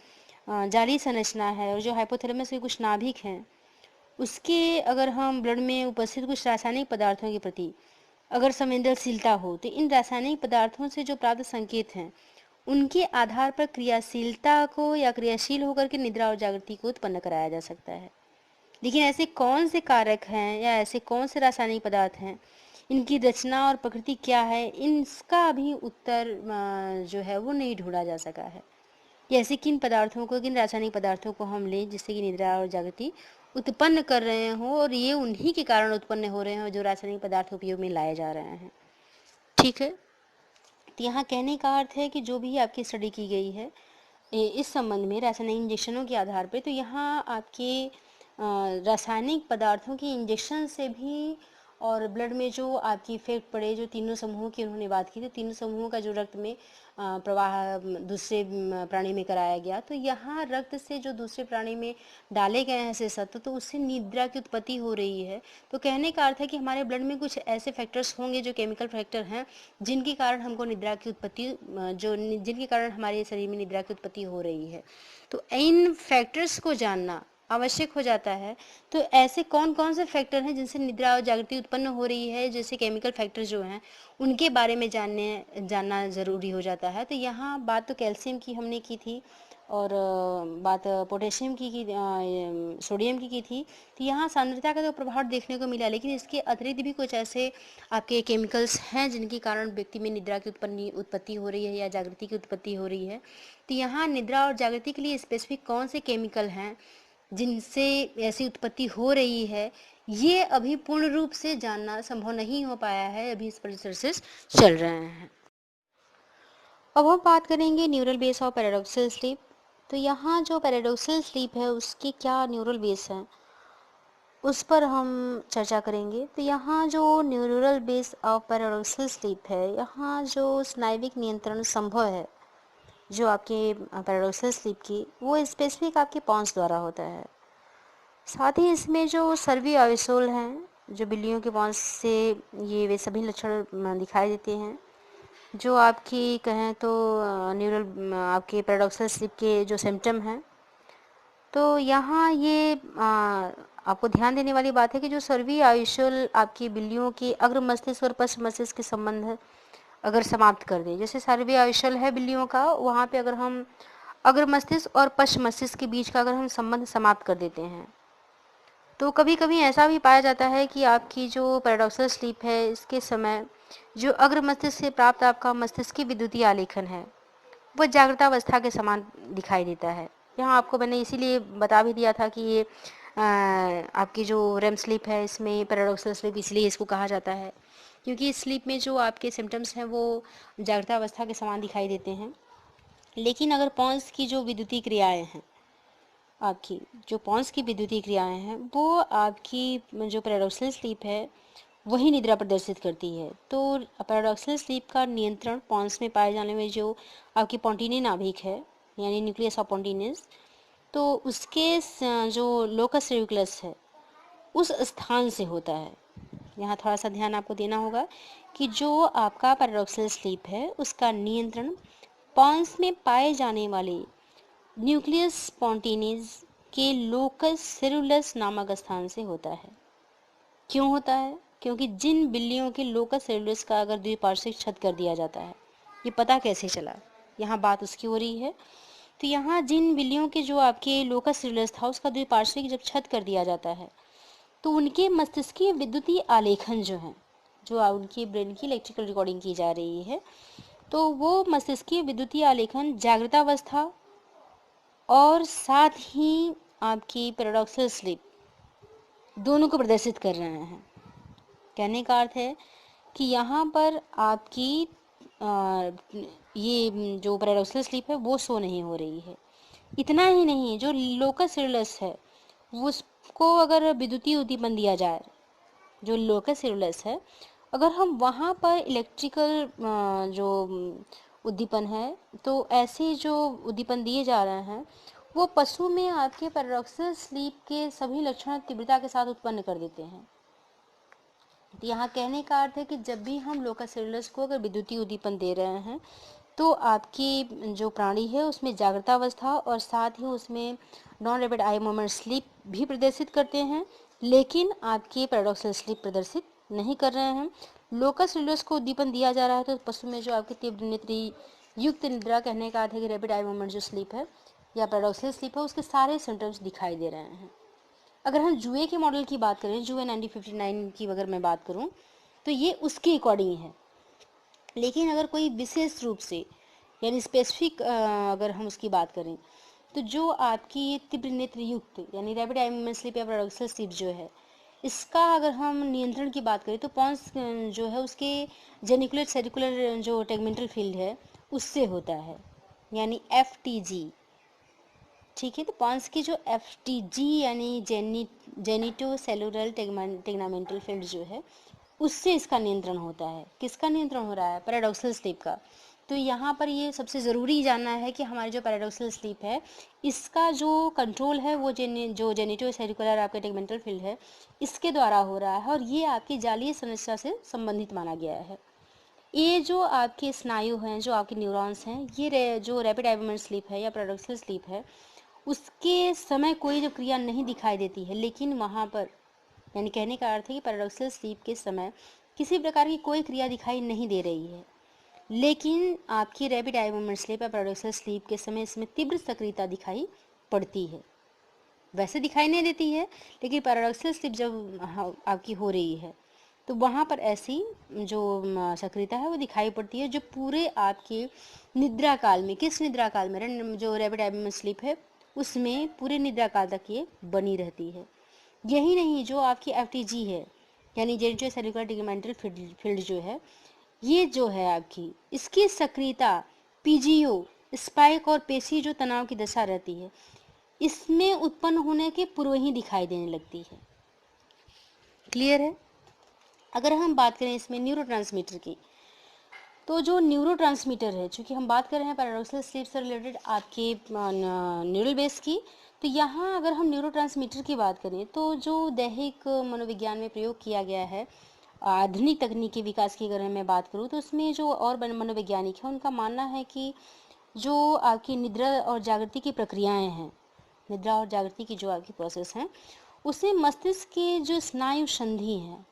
Speaker 1: जाली संरचना है और जो हाइपोथैलेमस के कुछ नाभिक हैं उसके अगर हम ब्लड में उपस्थित कुछ रासायनिक पदार्थों के प्रति अगर संवेदनशीलता हो तो इन रासायनिक पदार्थों से जो प्राप्त संकेत हैं उनके आधार पर क्रियाशीलता को या क्रियाशील होकर के निद्रा और जागृति को उत्पन्न कराया जा सकता है। लेकिन ऐसे कौन से कारक हैं या ऐसे कौन से रासायनिक पदार्थ हैं, इनकी रचना और प्रकृति क्या है, इसका अभी उत्तर जो है वो नहीं ढूंढा जा सका है। ऐसे किन पदार्थों को, किन रासायनिक पदार्थों को हम लें जिससे कि निद्रा और जागृति उत्पन्न कर रहे हों और ये उन्हीं के कारण उत्पन्न हो रहे हैं जो रासायनिक पदार्थ उपयोग में लाए जा रहे हैं। ठीक है, तो यहाँ कहने का अर्थ है कि जो भी आपकी स्टडी की गई है इस संबंध में रासायनिक इंजेक्शनों के आधार पर, तो यहाँ आपके रासायनिक पदार्थों की इंजेक्शन से भी और ब्लड में जो आपकी इफेक्ट पड़े, जो तीनों समूहों की उन्होंने बात की, तो तीनों समूहों का जो रक्त में प्रवाह दूसरे प्राणी में कराया गया, तो यहाँ रक्त से जो दूसरे प्राणी में डाले गए हैं ऐसे सत्व, तो उससे निद्रा की उत्पत्ति हो रही है। तो कहने का अर्थ है कि हमारे ब्लड में कुछ ऐसे फैक्टर्स होंगे, जो केमिकल फैक्टर हैं, जिनके कारण हमको निद्रा की उत्पत्ति जिनके कारण हमारे शरीर में निद्रा की उत्पत्ति हो रही है। तो इन फैक्टर्स को जानना आवश्यक हो जाता है। तो ऐसे कौन कौन से फैक्टर हैं जिनसे निद्रा और जागृति उत्पन्न हो रही है, जैसे केमिकल फैक्टर जो हैं, उनके बारे में जानना ज़रूरी हो जाता है। तो यहाँ बात तो कैल्शियम की हमने की थी, और बात पोटेशियम की सोडियम की थी। तो यहाँ सांद्रता का तो प्रभाव देखने को मिला, लेकिन इसके अतिरिक्त भी कुछ ऐसे आपके केमिकल्स हैं जिनके कारण व्यक्ति में निद्रा की उत्पत्ति हो रही है या जागृति की उत्पत्ति हो रही है। तो यहाँ निद्रा और जागृति के लिए स्पेसिफिक कौन से केमिकल हैं जिनसे ऐसी उत्पत्ति हो रही है, ये अभी पूर्ण रूप से जानना संभव नहीं हो पाया है। अभी इस पर रिसर्चेस चल रहे हैं। अब हम बात करेंगे neural base of paradoxical sleep. तो यहाँ जो पैराडॉक्सल स्लीप है उसके क्या न्यूरल बेस हैं, उस पर हम चर्चा करेंगे। तो यहाँ जो neural base of paradoxical sleep है, यहाँ जो स्नायविक नियंत्रण संभव है जो आपके पैराडॉक्सल स्लीप की, वो स्पेसिफिक आपके पॉन्स द्वारा होता है। साथ ही इसमें जो सर्वी आविसोल हैं, जो बिल्लियों के पॉन्स से ये वे सभी लक्षण दिखाई देते हैं, जो आपकी कहें तो न्यूरल आपके पैराडॉक्सल स्लीप के जो सिम्टम हैं। तो यहाँ ये आपको ध्यान देने वाली बात है कि जो सर्वी आयुष्यल आपकी बिल्लियों के अग्र मस्तिष्क और पश्च मस्तिष्क के संबंध अगर समाप्त कर दें, जैसे सर्वी आयुष्यल है बिल्लियों का, वहाँ पे अगर हम अग्र मस्तिष्क और पश्च मस्तिष्क के बीच का अगर हम संबंध समाप्त कर देते हैं, तो कभी कभी ऐसा भी पाया जाता है कि आपकी जो पैराडॉक्सल स्लीप है, इसके समय जो अग्र मस्तिष्क से प्राप्त आपका मस्तिष्क की विद्युतीय आलेखन है, वह जागृतावस्था के समान दिखाई देता है। यहाँ आपको मैंने इसीलिए बता भी दिया था कि ये आपकी जो रेम स्लीप है, इसमें पैराडॉक्सल स्लीप इसलिए इसको कहा जाता है क्योंकि इस स्लीप में जो आपके सिम्टम्स हैं वो जागृतावस्था के समान दिखाई देते हैं। लेकिन अगर पॉन्स की जो विद्युतीय क्रियाएं हैं, आपकी जो पॉन्स की विद्युतीय क्रियाएं हैं, वो आपकी जो पैराडॉक्सल स्लीप है वही निद्रा प्रदर्शित करती है। तो पैराडॉक्सल स्लीप का नियंत्रण पॉन्स में पाए जाने में जो आपकी पोंटिनी नाभिक है, यानी न्यूक्लियस ऑफ पोंटिनिस, तो उसके जो लोकस सेरिकुलस है उस स्थान से होता है। यहाँ थोड़ा सा ध्यान आपको देना होगा कि जो आपका पैराडॉक्सल स्लीप है उसका नियंत्रण पॉन्स में पाए जाने वाले न्यूक्लियस पोंटिनिस के लोकस सेरुलस नामक स्थान से होता है। क्यों होता है? क्योंकि जिन बिल्लियों के लोकस सेरुलस का अगर द्विपार्श्विक छद कर दिया जाता है, ये पता कैसे चला, यहाँ बात उसकी हो रही है। तो यहाँ जिन बिल्लियों के जो आपके लोकस सेरुलस था उसका द्विपार्श्विक जब छद कर दिया जाता है, तो उनके मस्तिष्कीय विद्युतीय आलेखन जो है, जो उनकी ब्रेन की इलेक्ट्रिकल रिकॉर्डिंग की जा रही है, तो वो मस्तिष्कीय विद्युतीय आलेखन जागृतावस्था और साथ ही आपकी पैराडॉक्सल स्लीप दोनों को प्रदर्शित कर रहे हैं। कहने का अर्थ है कि यहाँ पर आपकी ये जो पैराडॉक्सल स्लीप है वो शो नहीं हो रही है। इतना ही नहीं, जो लोकस सेरुलस है उसको अगर विद्युतीय उद्दीपन दिया जाए, जो लोकस सेरुलस है, अगर हम वहाँ पर इलेक्ट्रिकल जो उद्दीपन है, तो ऐसे जो उद्दीपन दिए जा रहे हैं वो पशु में आपके पैराडॉक्सल स्लीप के सभी लक्षण तीव्रता के साथ उत्पन्न कर देते हैं। तो यहाँ कहने का अर्थ है कि जब भी हम लोकस सेरुलस को अगर विद्युतीय उद्दीपन दे रहे हैं तो आपकी जो प्राणी है उसमें जागृतावस्था और साथ ही उसमें non rapid eye movement sleep भी प्रदर्शित करते हैं, लेकिन आपकी पैराडॉक्सल स्लीप प्रदर्शित नहीं कर रहे हैं। लोकस सेरुलस को उद्दीपन दिया जा रहा है तो पशु में जो आपकी तीव्र नेत्री युक्त निद्रा, कहने का अर्थ है कि रैपिड आई मूवमेंट जो स्लीप है या पैराडॉक्सल स्लीप है, उसके सारे सिम्टम्स दिखाई दे रहे हैं। अगर हम जुए के मॉडल की बात करें, जुए 1959 की अगर मैं बात करूं, तो ये उसके अकॉर्डिंग है। लेकिन अगर कोई विशेष रूप से यानी स्पेसिफिक अगर हम उसकी बात करें, तो जो आपकी तीव्र नेत्र युक्त यानी रैपिड आई मूवमेंट स्लीप या पैराडॉक्सल स्लीप जो है, इसका अगर हम नियंत्रण की बात करें तो पॉन्स जो है उसके जेनिकुलर सेरिकुलर जो टेगमेंटल फील्ड है उससे होता है, यानी FTG। ठीक है। तो पॉन्स की जो FTG यानी जेनिटो सेलुलर टेग्नामेंटल फील्ड जो है उससे इसका नियंत्रण होता है। किसका नियंत्रण हो रहा है? पैराडॉक्सल स्लीप का। तो यहाँ पर ये सबसे ज़रूरी जानना है कि हमारी जो पैराडॉक्सल स्लीप है इसका जो कंट्रोल है वो जो जेनिटो सेलुलर आपका टेगमेंटल फील्ड है इसके द्वारा हो रहा है और ये आपकी जालीय संरचना से संबंधित माना गया है। ये जो आपके स्नायु हैं, जो आपके न्यूरॉन्स हैं, ये जो रैपिड आई मूवमेंट स्लीप है या पैराडॉक्सल स्लीप है उसके समय कोई जो क्रिया नहीं दिखाई देती है, लेकिन वहाँ पर यानी कहने का अर्थ है कि पैराडॉक्सल स्लीप के समय किसी प्रकार की कोई क्रिया दिखाई नहीं दे रही है, लेकिन आपकी रैपिड आई मूवमेंट स्लीप या पैराडॉक्सल स्लीप के समय इसमें तीव्र सक्रियता दिखाई पड़ती है। वैसे दिखाई नहीं देती है, लेकिन पैराडॉक्सल स्लीप जब आपकी हो रही है तो वहाँ पर ऐसी जो सक्रियता है वो दिखाई पड़ती है, जो पूरे आपके निद्रा काल में, किस निद्रा काल में, जो रैपिड आई मूवमेंट स्लीप है उसमें पूरे निद्रा काल तक ये बनी रहती है। यही नहीं, जो आपकी FTG है यानी जेनिटो सेलुलर टेगमेंटल फील्ड जो है, ये जो है आपकी, इसकी सक्रियता PGO स्पाइक और पेशी जो तनाव की दशा रहती है इसमें उत्पन्न होने के पूर्व ही दिखाई देने लगती है। क्लियर है? अगर हम बात करें इसमें न्यूरोट्रांसमीटर की, तो जो न्यूरोट्रांसमीटर है, चूंकि हम बात कर रहे हैं पैराडॉक्सल स्लीप से रिलेटेड आपके न्यूरल बेस की, तो यहाँ अगर हम न्यूरोट्रांसमीटर की बात करें तो जो दैहिक मनोविज्ञान में प्रयोग किया गया है आधुनिक तकनीकी विकास की अगर मैं बात करूँ तो उसमें जो और मनोवैज्ञानिक है उनका मानना है कि जो आपकी निद्रा और जागृति की प्रक्रियाएं हैं, निद्रा और जागृति की जो आपकी प्रोसेस हैं उसमें मस्तिष्क के जो स्नायु संधि हैं,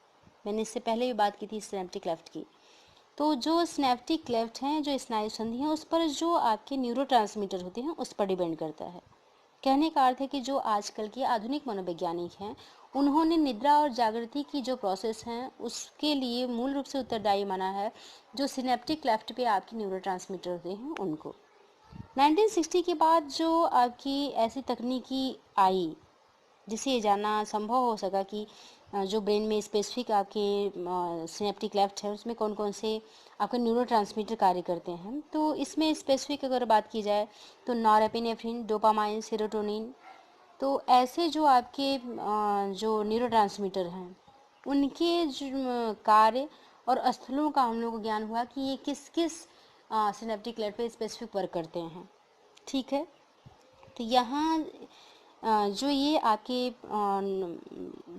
Speaker 1: मैंने इससे पहले भी बात की थी सिनेप्टिक क्लेफ्ट की, तो जो सिनेप्टिक क्लेफ्ट हैं, जो स्नायु संधि हैं, उस पर जो आपके न्यूरोट्रांसमीटर होते हैं उस पर डिपेंड करता है। कहने का अर्थ है कि जो आजकल के आधुनिक मनोवैज्ञानिक हैं उन्होंने निद्रा और जागृति की जो प्रोसेस हैं उसके लिए मूल रूप से उत्तरदायी माना है जो सिनेप्टिक क्लेफ्ट पे आपके न्यूरोट्रांसमीटर होते हैं उनको। 1960 के बाद जो आपकी ऐसी तकनीकी आई जिससे ये जानना संभव हो सका कि जो ब्रेन में स्पेसिफिक आपके सिनेप्टिक क्लेफ्ट है उसमें कौन कौन से आपके न्यूरोट्रांसमीटर कार्य करते हैं, तो इसमें स्पेसिफिक अगर बात की जाए तो नॉरएपिनेफ्रिन, डोपामाइन, सेरोटोनिन, तो ऐसे जो आपके जो न्यूरोट्रांसमीटर हैं उनके कार्य और स्थलों का हम लोग को ज्ञान हुआ कि ये किस किस सिनेप्टिक क्लेफ्ट पे स्पेसिफिक वर्क करते हैं। ठीक है, तो यहाँ जो ये आपके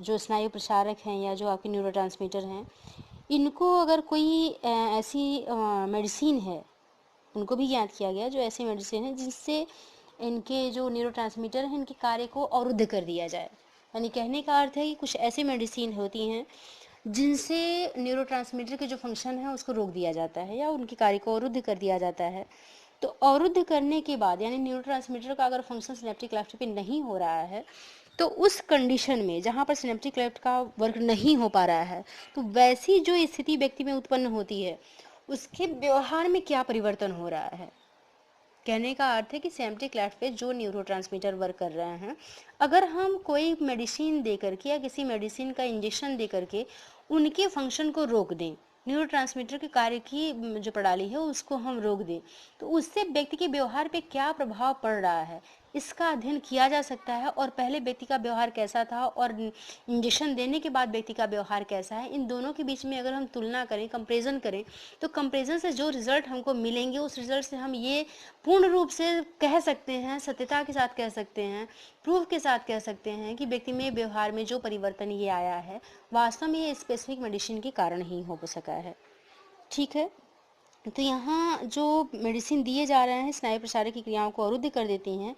Speaker 1: जो स्नायु प्रसारक हैं या जो आपके न्यूरोट्रांसमीटर हैं इनको अगर कोई ऐसी मेडिसिन है, उनको भी ज्ञात किया गया जो ऐसी मेडिसिन है जिससे इनके जो न्यूरोट्रांसमीटर हैं इनके कार्य को अवरुद्ध कर दिया जाए। यानी कहने का अर्थ है कि कुछ ऐसी मेडिसिन होती हैं जिनसे न्यूरोट्रांसमीटर के जो फंक्शन है उसको रोक दिया जाता है या उनके कार्य को अवरुद्ध कर दिया जाता है। तो अवरुद्ध करने के बाद यानी न्यूरोट्रांसमीटर का अगर फंक्शन सिनेप्टिक क्लेफ्ट पे नहीं हो रहा है तो उस कंडीशन में जहाँ पर सिनेप्टिक क्लेफ्ट का वर्क नहीं हो पा रहा है तो वैसी जो स्थिति व्यक्ति में उत्पन्न होती है उसके व्यवहार में क्या परिवर्तन हो रहा है। कहने का अर्थ है कि सिनेप्टिक क्लेफ्ट पे जो न्यूरोट्रांसमीटर वर्क कर रहे हैं अगर हम कोई मेडिसिन दे करके या किसी मेडिसिन का इंजेक्शन दे करके उनके फंक्शन को रोक दें, न्यूरोट्रांसमीटर के कार्य की जो प्रणाली है उसको हम रोक दें, तो उससे व्यक्ति के व्यवहार पे क्या प्रभाव पड़ रहा है इसका अध्ययन किया जा सकता है। और पहले व्यक्ति का व्यवहार कैसा था और इंजेक्शन देने के बाद व्यक्ति का व्यवहार कैसा है, इन दोनों के बीच में अगर हम तुलना करें, कंपेरिजन करें, तो कंपेरिजन से जो रिजल्ट हमको मिलेंगे उस रिजल्ट से हम ये पूर्ण रूप से कह सकते हैं, सत्यता के साथ कह सकते हैं, प्रूफ के साथ कह सकते हैं कि व्यक्ति में व्यवहार में जो परिवर्तन ये आया है वास्तव में ये स्पेसिफिक मेडिसिन के कारण ही हो सका है। ठीक है, तो यहाँ जो मेडिसिन दिए जा रहे हैं स्नायु प्रसारक की क्रियाओं को अवरुद्ध कर देती हैं,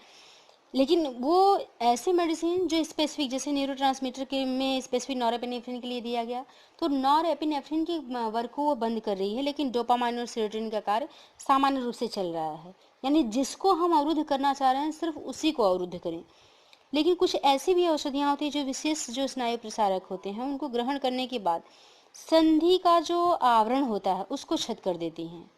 Speaker 1: लेकिन वो ऐसे मेडिसिन जो स्पेसिफिक, जैसे न्यूरोट्रांसमीटर के में स्पेसिफिक नॉरएपिनेफ्रिन के लिए दिया गया, तो नॉरएपिनेफ्रिन की वर्क को वो बंद कर रही है, लेकिन डोपामाइन और सेरोटोनिन का कार्य सामान्य रूप से चल रहा है। यानी जिसको हम अवरुद्ध करना चाह रहे हैं सिर्फ उसी को अवरुद्ध करें। लेकिन कुछ ऐसी भी औषधियाँ होती हैं जो विशेष जो स्नायु प्रसारक होते हैं उनको ग्रहण करने के बाद संधि का जो आवरण होता है उसको छत कर देती हैं।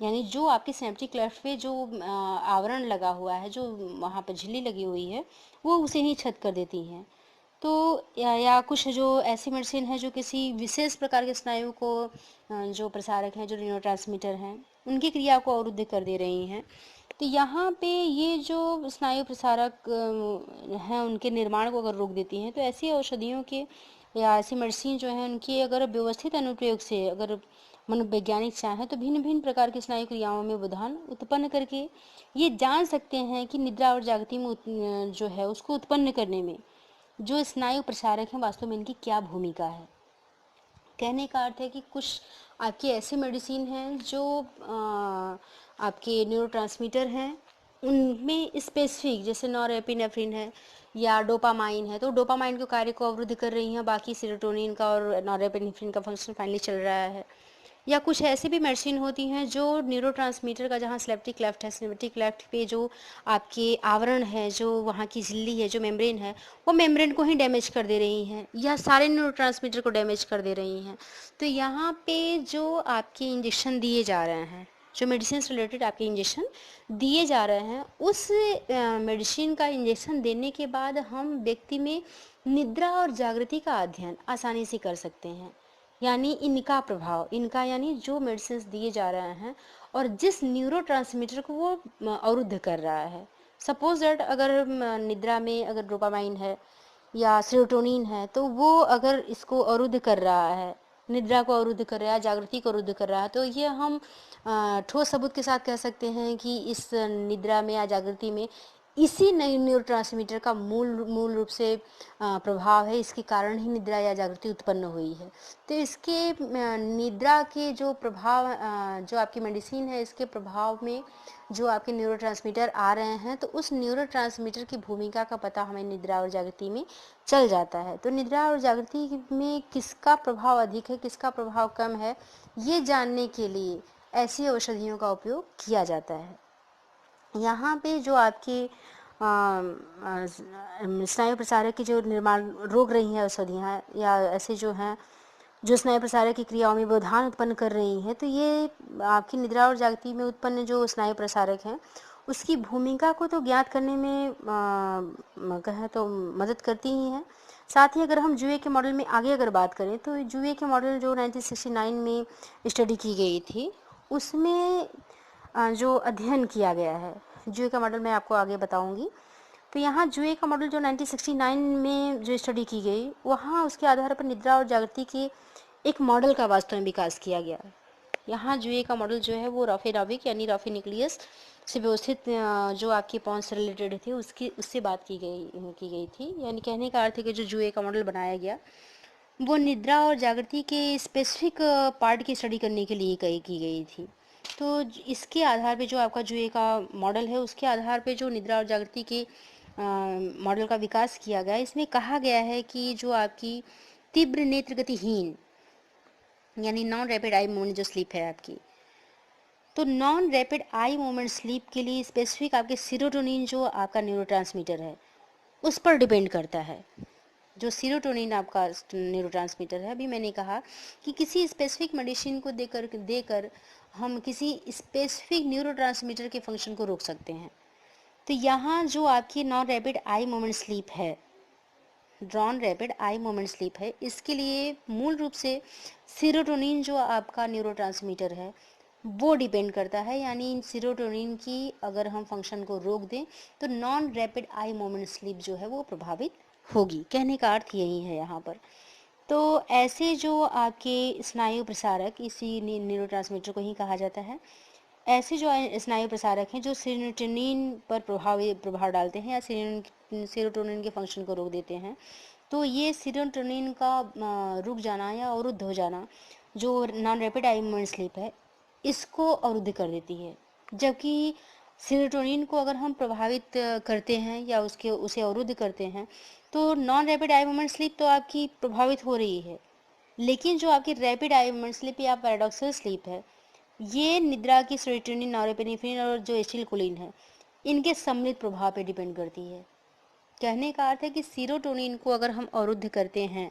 Speaker 1: यानी जो आपके सिनेप्टिक क्लेफ्ट पे जो आवरण लगा हुआ है, जो वहाँ पर झिल्ली लगी हुई है, वो उसे ही छत कर देती हैं। तो या कुछ जो ऐसी मेडिसिन है जो किसी विशेष प्रकार के स्नायु को जो प्रसारक हैं, जो न्यूरोट्रांसमीटर हैं, उनकी क्रिया को अवरुद्ध कर दे रही हैं। तो यहाँ पे ये जो स्नायु प्रसारक हैं उनके निर्माण को अगर रोक देती हैं, तो ऐसी औषधियों के या ऐसी मेडिसिन जो हैं उनकी अगर व्यवस्थित अनुप्रयोग से अगर मनोवैज्ञानिक चाहें तो भिन्न भिन्न प्रकार की स्नायु क्रियाओं में व्यवधान उत्पन्न करके ये जान सकते हैं कि निद्रा और जागृति में जो है उसको उत्पन्न करने में जो स्नायु प्रसारक हैं वास्तव में इनकी क्या भूमिका है। कहने का अर्थ है कि कुछ आपकी ऐसी मेडिसिन हैं जो आपके न्यूरोट्रांसमीटर हैं उनमें स्पेसिफिक, जैसे नॉरएपिनेफ्रिन है या डोपामाइन है, तो डोपामाइन के कार्य को अवरुद्ध कर रही हैं, बाकी सेरोटोनिन का और नॉरएपिनेफ्रिन का फंक्शन फाइनली चल रहा है। या कुछ ऐसी भी मेडिसिन होती हैं जो न्यूरोट्रांसमीटर का, जहाँ सिनेप्टिक क्लेफ्ट है, सिनेप्टिक क्लेफ्ट पे जो आपके आवरण है, जो वहाँ की झिल्ली है, जो मेम्ब्रेन है, वो मेम्ब्रेन को ही डैमेज कर दे रही हैं या सारे न्यूरोट्रांसमीटर को डैमेज कर दे रही हैं। तो यहाँ पे जो आपके इंजेक्शन दिए जा रहे हैं, जो मेडिसिन से रिलेटेड आपके इंजेक्शन दिए जा रहे हैं, उस मेडिसिन का इंजेक्शन देने के बाद हम व्यक्ति में निद्रा और जागृति का अध्ययन आसानी से कर सकते हैं। यानी इनका प्रभाव, इनका यानी जो मेडिसिन दिए जा रहे हैं और जिस न्यूरोट्रांसमीटर को वो अवरुद्ध कर रहा है। सपोज दैट अगर निद्रा में अगर डोपामाइन है या सेरोटोनिन है, तो वो अगर इसको अवरुद्ध कर रहा है, निद्रा को अवरुद्ध कर रहा है, जागृति को अवरुद्ध कर रहा है, तो ये हम ठोस सबूत के साथ कह सकते हैं कि इस निद्रा में या जागृति में इसी नए न्यूरोट्रांसमीटर का मूल रूप से प्रभाव है। इसके कारण ही निद्रा या जागृति उत्पन्न हुई है। तो इसके निद्रा के जो प्रभाव, जो आपकी मेडिसिन है, इसके प्रभाव में जो आपके न्यूरोट्रांसमीटर आ रहे हैं, तो उस न्यूरोट्रांसमीटर की भूमिका का पता हमें निद्रा और जागृति में चल जाता है। तो निद्रा और जागृति में किसका प्रभाव अधिक है, किसका प्रभाव कम है, ये जानने के लिए ऐसी औषधियों का उपयोग किया जाता है। यहाँ पे जो आपकी स्नायु प्रसारक की जो निर्माण रोक रही हैं औषधियाँ या ऐसे जो हैं जो स्नायु प्रसारक की क्रियाओं में व्यवधान उत्पन्न कर रही हैं, तो ये आपकी निद्रा और जागृति में उत्पन्न जो स्नायु प्रसारक हैं उसकी भूमिका को तो ज्ञात करने में कहें तो मदद करती ही हैं। साथ ही अगर हम जुए के मॉडल में आगे अगर बात करें, तो जुए के मॉडल जो 1969 में स्टडी की गई थी, उसमें जो अध्ययन किया गया है, जुए का मॉडल मैं आपको आगे बताऊंगी। तो यहाँ जुए का मॉडल जो 1969 में जो स्टडी की गई, वहाँ उसके आधार पर निद्रा और जागृति के एक मॉडल का वास्तव में विकास किया गया। यहाँ जुए का मॉडल जो है वो रफे नाभिक यानी रफे न्यूक्लियस से व्यवस्थित जो आपके पॉन्स से रिलेटेड थे उससे बात की गई थी। यानी कहने का अर्थ है कि जो जुए का मॉडल बनाया गया वो निद्रा और जागृति के स्पेसिफिक पार्ट की स्टडी करने के लिए की गई थी। तो इसके आधार पे जो आपका जुए का मॉडल है, उसके आधार पे जो निद्रा और जागृति के मॉडल का विकास किया गया। इसमें कहा गया है कि जो आपकी तीव्र नेत्र गतिहीन यानी नॉन रैपिड आई मूवमेंट जो स्लीप है आपकी, तो non rapid eye movement sleep के लिए स्पेसिफिक आपके सेरोटोनिन जो आपका न्यूरोट्रांसमीटर है उस पर डिपेंड करता है। जो सेरोटोनिन आपका न्यूरोट्रांसमीटर है, अभी मैंने कहा कि किसी स्पेसिफिक मेडिसिन को देकर हम किसी स्पेसिफिक न्यूरोट्रांसमीटर के फंक्शन को रोक सकते हैं। तो यहाँ जो आपकी non rapid eye moment sleep है, इसके लिए मूल रूप से सेरोटोनिन जो आपका न्यूरोट्रांसमीटर है वो डिपेंड करता है। यानी सेरोटोनिन की अगर हम फंक्शन को रोक दें तो non rapid eye moment sleep जो है वो प्रभावित होगी। कहने का अर्थ यही है यहाँ पर। तो ऐसे जो आपके स्नायु प्रसारक, इसी न्यूरोट्रांसमीटर को ही कहा जाता है, ऐसे जो स्नायु प्रसारक हैं जो सेरोटोनिन पर प्रभाव डालते हैं या सेरोटोनिन के फंक्शन को रोक देते हैं, तो ये सेरोटोनिन का रुक जाना या अवरुद्ध हो जाना जो non rapid eye movement sleep है इसको अवरुद्ध कर देती है। जबकि सेरोटोनिन को अगर हम प्रभावित करते हैं या उसे अवरुद्ध करते हैं तो non rapid eye movement sleep तो आपकी प्रभावित हो रही है, लेकिन जो आपकी रैपिड आई मूवमेंट स्लीप या पैराडॉक्सल स्लीप है, ये निद्रा की सेरोटोनिन, नॉरएपिनेफ्रिन और जो एसिटिलकोलिन है इनके सम्मिलित प्रभाव पे डिपेंड करती है। कहने का अर्थ है कि सेरोटोनिन को अगर हम अवरुद्ध करते हैं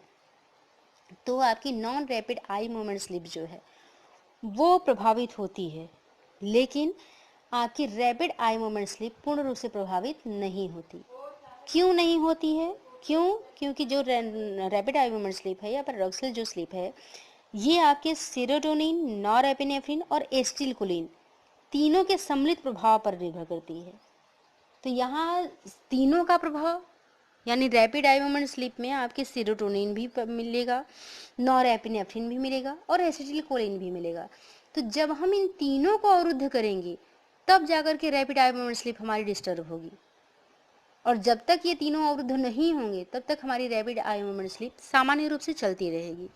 Speaker 1: तो आपकी non rapid eye movement sleep जो है वो प्रभावित होती है, लेकिन आपकी रैपिड आई मूवमेंट स्लीप पूर्ण रूप से प्रभावित नहीं होती। क्यों नहीं होती है? क्योंकि जो रैपिड आई मूवमेंट स्लीप है या पैराडॉक्सल जो स्लीप है, ये आपके सेरोटोनिन, नॉरएपिनेफ्रिन और एसिटिलकोलिन तीनों के सम्मिलित प्रभाव पर निर्भर करती है। तो यहाँ तीनों का प्रभाव, यानी रैपिड आई मोमेंट स्लीप में आपके सेरोटोनिन भी मिलेगा, नॉरएपिनेफ्रिन भी मिलेगा और एसिटिलकोलिन भी मिलेगा। तो जब हम इन तीनों को अवरुद्ध करेंगे तब जाकर के रैपिड आई मोमेंट स्लीप हमारी डिस्टर्ब होगी, और जब तक ये तीनों अवरुद्ध नहीं होंगे तब तक हमारी रैपिड आई मोमेंट स्लीप सामान्य रूप से चलती रहेगी।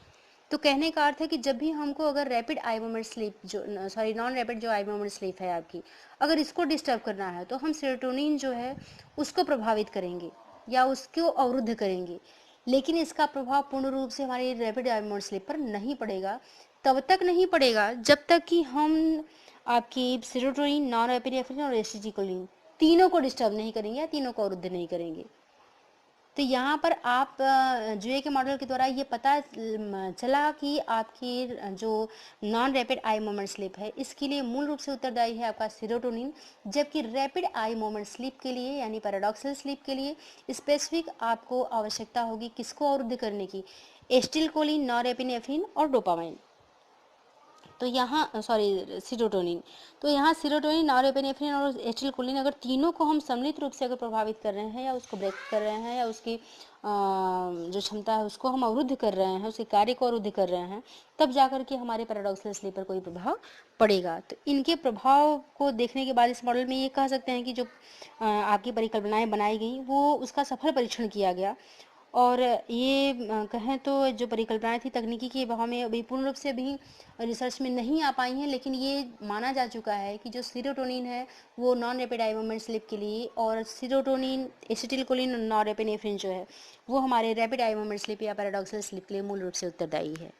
Speaker 1: तो कहने का अर्थ है कि जब भी हमको अगर रैपिड आई मोमेंट स्लीप जो नॉन रैपिड जो आई मोमेंट स्लीप है आपकी, अगर इसको डिस्टर्ब करना है तो हम सेरोटोनिन जो है उसको प्रभावित करेंगे या उसको अवरुद्ध करेंगे, लेकिन इसका प्रभाव पूर्ण रूप से हमारी रैपिड आई मोमेंट स्लीप पर नहीं पड़ेगा। तब तक नहीं पड़ेगा जब तक कि हम आपकी सेरोटोनिन, नॉरएपिनेफ्रिन और एसिटिलकोलिन तीनों को डिस्टर्ब नहीं करेंगे या तीनों को अवरुद्ध नहीं करेंगे। तो यहाँ पर आप जुए के मॉडल के द्वारा ये पता चला कि आपकी जो non rapid eye moment sleep है इसके लिए मूल रूप से उत्तरदायी है आपका सेरोटोनिन, जबकि रैपिड आई मोमेंट स्लीप के लिए यानी पैराडॉक्सल स्लीप के लिए स्पेसिफिक आपको आवश्यकता होगी किसको अवरुद्ध करने की, एसिटिलकोलिन, नॉरएपिनेफ्रिन और डोपामाइन। तो यहाँ सेरोटोनिन, तो यहाँ सेरोटोनिन, नॉरएपिनेफ्रिन और एसिटिलकोलिन अगर तीनों को हम सम्मिलित रूप से अगर प्रभावित कर रहे हैं या उसको ब्रेक कर रहे हैं या उसकी जो क्षमता है उसको हम अवरुद्ध कर रहे हैं, उसके कार्य को अवरुद्ध कर रहे हैं, तब जाकर के हमारे पैराडॉक्सल स्लीप पर कोई प्रभाव पड़ेगा। तो इनके प्रभाव को देखने के बाद इस मॉडल में ये कह सकते हैं कि जो आपकी परिकल्पनाएं बनाई गई वो उसका सफल परीक्षण किया गया, और ये कहें तो जो परिकल्पनाएं थी तकनीकी के अभाव में अभी पूर्ण रूप से अभी रिसर्च में नहीं आ पाई हैं, लेकिन ये माना जा चुका है कि जो सेरोटोनिन है वो non rapid eye moment sleep के लिए, और सेरोटोनिन, एसिटिलकोलिन और नॉरएपिनेफ्रिन जो है वो हमारे रैपिड आई मोमेंट स्लीप या पैराडॉक्सल स्लीप के लिए मूल रूप से उत्तरदायी है।